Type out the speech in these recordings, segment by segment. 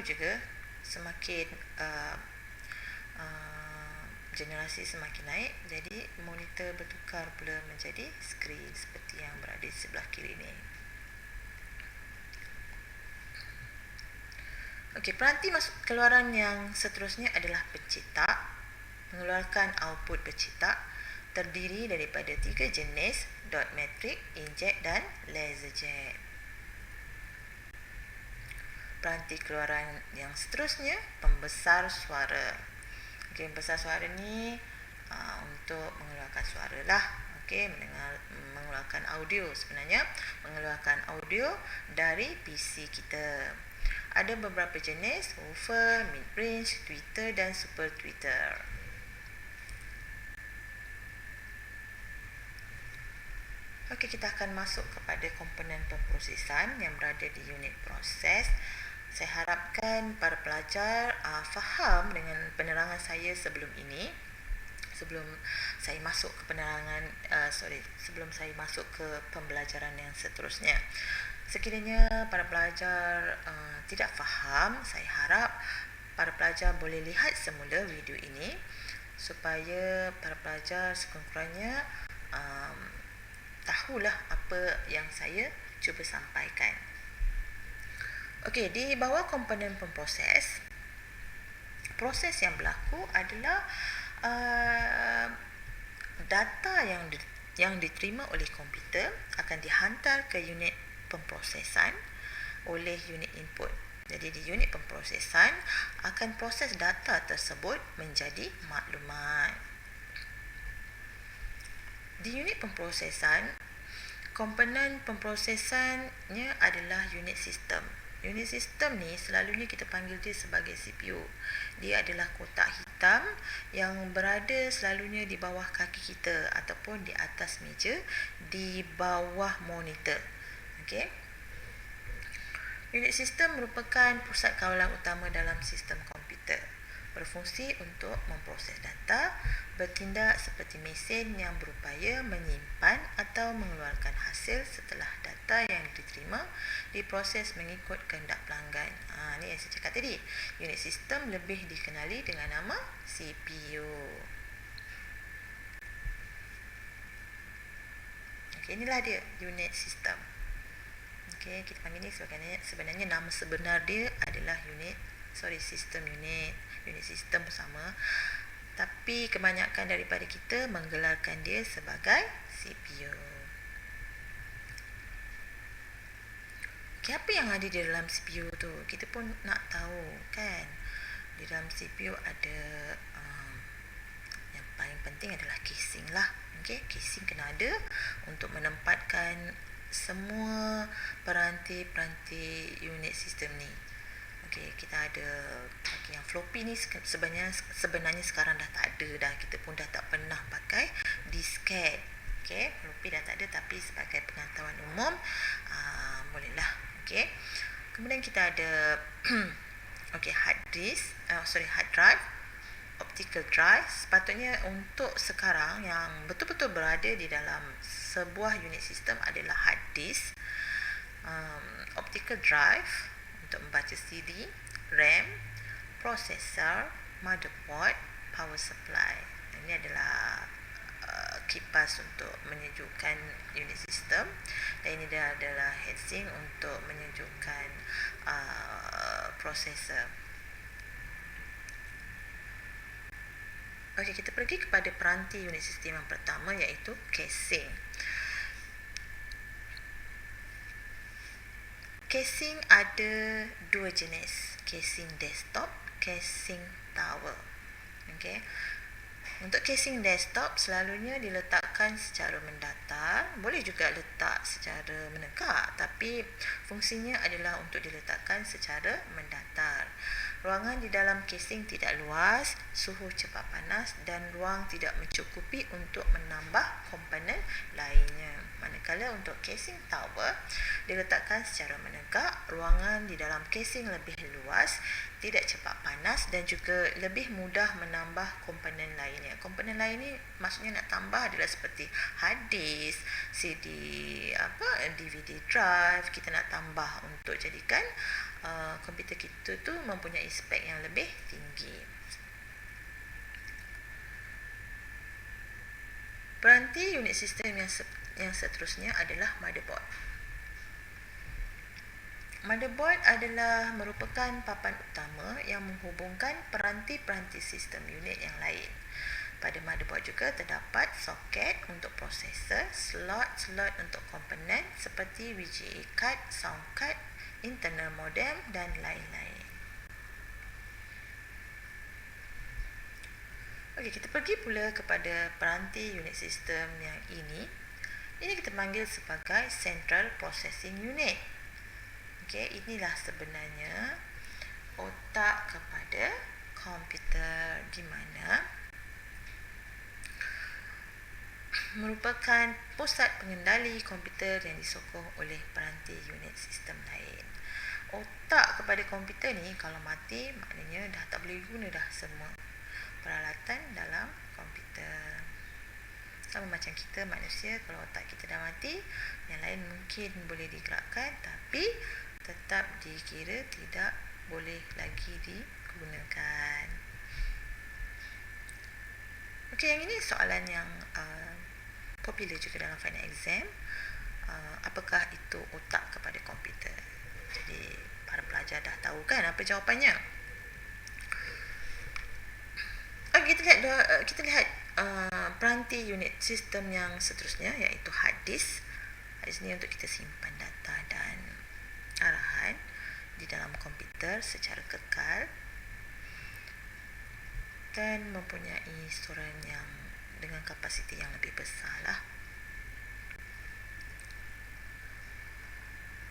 juga semakin generasi semakin naik, jadi monitor bertukar pula menjadi skrin seperti yang berada di sebelah kiri ni. Okey, peranti masuk keluaran yang seterusnya adalah pencetak, mengeluarkan output pencetak, terdiri daripada 3 jenis: dot matrix, inkjet dan laserjet. Peranti keluaran yang seterusnya, pembesar suara. Okey, pembesar suara ni untuk mengeluarkan suara lah. Okey, mengeluarkan audio, sebenarnya mengeluarkan audio dari PC kita. Ada beberapa jenis: woofer, mid-range, tweeter dan super tweeter. Okey, kita akan masuk kepada komponen pemprosesan yang berada di unit proses. Saya harapkan para pelajar faham dengan penerangan saya sebelum ini. Sebelum saya masuk ke sebelum saya masuk ke pembelajaran yang seterusnya. Sekiranya para pelajar tidak faham, saya harap para pelajar boleh lihat semula video ini supaya para pelajar sekurang-kurangnya tahulah apa yang saya cuba sampaikan. Okey, di bawah komponen pemproses, proses yang berlaku adalah data yang diterima oleh komputer akan dihantar ke unit pemprosesan oleh unit input. Jadi di unit pemprosesan akan proses data tersebut menjadi maklumat. Di unit pemprosesan, komponen pemprosesannya adalah unit sistem. Unit sistem ni selalunya kita panggil dia sebagai CPU. Dia adalah kotak hitam yang berada selalunya di bawah kaki kita ataupun di atas meja, di bawah monitor. Okey. Unit sistem merupakan pusat kawalan utama dalam sistem komputer. Berfungsi untuk memproses data, bertindak seperti mesin yang berupaya menyimpan atau mengeluarkan hasil setelah data yang diterima diproses mengikut kehendak pelanggan. Ini yang saya cakap tadi. Unit sistem lebih dikenali dengan nama CPU. Okey, inilah dia unit sistem. Okey, kita panggil ni sebenarnya nama sebenar dia adalah sistem unit. Unit sistem bersama, tapi kebanyakan daripada kita menggelarkan dia sebagai CPU. Okay, apa yang ada di dalam CPU tu? Kita pun nak tahu kan. Di dalam CPU ada yang paling penting adalah casing lah. Okay, casing kena ada untuk menempatkan semua peranti-peranti unit sistem ni. Okay, kita ada yang floppy ni sebenarnya sekarang dah tak ada dah. Kita pun dah tak pernah pakai disket. Okay, floppy dah tak ada, tapi sebagai pengetahuan umum bolehlah. Okay, kemudian kita ada hard drive, optical drive. Sepatutnya untuk sekarang yang betul-betul berada di dalam sebuah unit sistem adalah hard disk, optical drive untuk membaca CD, RAM, prosesor, motherboard, power supply. Ini adalah kipas untuk menyejukkan unit sistem, dan ini adalah heatsink untuk menyejukkan prosesor. Okey, kita pergi kepada peranti unit sistem yang pertama, iaitu casing. Casing ada dua jenis, casing desktop, casing tower. Okey. Untuk casing desktop selalunya diletakkan secara mendatar, boleh juga letak secara menegak, tapi fungsinya adalah untuk diletakkan secara mendatar. Ruangan di dalam casing tidak luas, suhu cepat panas dan ruang tidak mencukupi untuk menambah komponen lainnya. Manakala untuk casing tower diletakkan secara menegak, ruangan di dalam casing lebih luas, tidak cepat panas dan juga lebih mudah menambah komponen lainnya. Komponen lain ni maksudnya nak tambah adalah seperti hard disk, CD, DVD drive. Kita nak tambah untuk jadikan komputer kita tu mempunyai spek yang lebih tinggi. Peranti unit sistem yang seterusnya adalah motherboard. Motherboard adalah merupakan papan utama yang menghubungkan peranti-peranti sistem unit yang lain. Pada motherboard juga terdapat soket untuk prosesor, slot-slot untuk komponen seperti VGA card, sound card, internal modem dan lain-lain. Okey, kita pergi pula kepada peranti unit sistem yang ini. Ini kita panggil sebagai Central Processing Unit. Okey, inilah sebenarnya otak kepada komputer, di mana merupakan pusat pengendali komputer yang disokong oleh peranti unit sistem lain. Otak kepada komputer ni kalau mati, maknanya dah tak boleh guna dah semua peralatan dalam komputer. Sama macam kita manusia, kalau otak kita dah mati, yang lain mungkin boleh digerakkan, tapi tetap dikira tidak boleh lagi digunakan. Okey, yang ini soalan yang popular juga dalam final exam. Apakah itu otak kepada komputer? Jadi para pelajar dah tahu kan apa jawapannya. Kita lihat peranti unit sistem yang seterusnya, iaitu hard disk. Hard disk ni untuk kita simpan data dan arahan di dalam komputer secara kekal dan mempunyai storan yang dengan kapasiti yang lebih besar lah.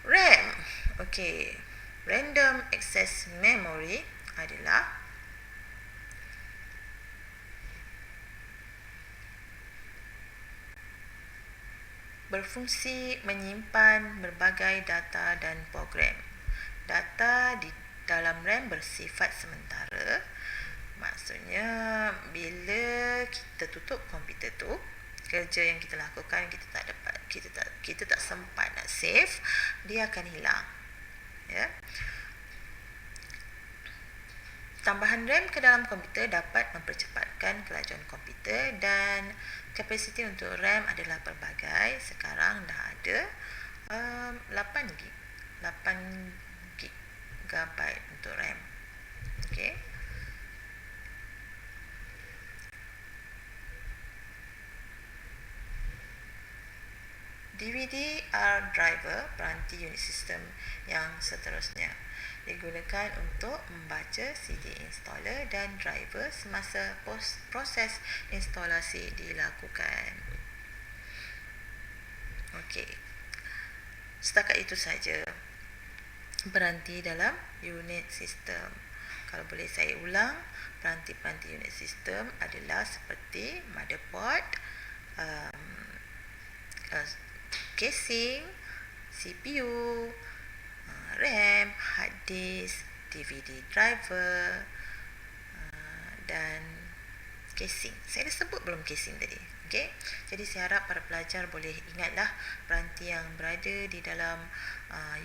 RAM. Okey, Random Access Memory adalah berfungsi menyimpan berbagai data dan program. Data di dalam RAM bersifat sementara. Maksudnya bila kita tutup komputer tu, kerja yang kita lakukan kita tak sempat nak save, dia akan hilang. Ya. Tambahan RAM ke dalam komputer dapat mempercepatkan kelajuan komputer dan kapasiti untuk RAM adalah pelbagai. Sekarang dah ada 8 GB untuk RAM. Okey. DVD-R driver, peranti unit sistem yang seterusnya, digunakan untuk membaca CD installer dan driver semasa proses instalasi dilakukan. Okey. Setakat itu saja peranti dalam unit sistem. Kalau boleh saya ulang, peranti-peranti unit sistem adalah seperti motherboard, casing, CPU, RAM, hard disk, DVD driver dan casing. Saya dah sebut belum casing tadi? Okay? Jadi saya harap para pelajar boleh ingatlah peranti yang berada di dalam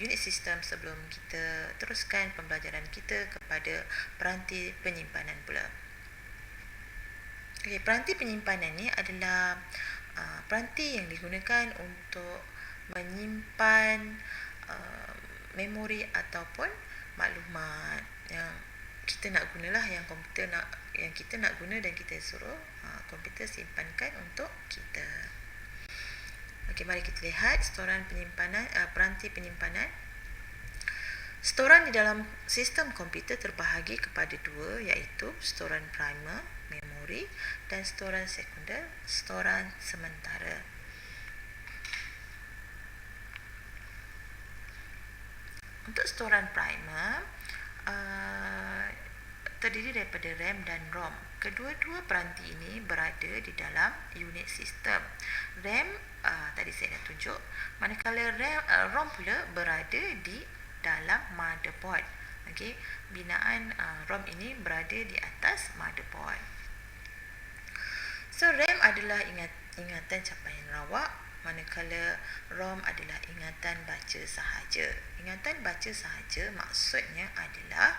unit sistem sebelum kita teruskan pembelajaran kita kepada peranti penyimpanan pula. Okay, peranti penyimpanan ni adalah peranti yang digunakan untuk menyimpan memori ataupun maklumat yang kita nak gunalah, yang kita nak guna dan kita suruh komputer simpankan untuk kita. Okey, mari kita lihat storan penyimpanan, peranti penyimpanan. Storan di dalam sistem komputer terbahagi kepada dua, iaitu storan primer, memori, dan storan sekunder, storan sementara. Untuk storan primer, terdiri daripada RAM dan ROM. Kedua-dua peranti ini berada di dalam unit sistem. RAM tadi saya dah tunjuk, manakala ROM pula berada di dalam motherboard. Okey, binaan ROM ini berada di atas motherboard. So RAM adalah ingatan capaian rawak, manakala ROM adalah ingatan baca sahaja. Ingatan baca sahaja maksudnya adalah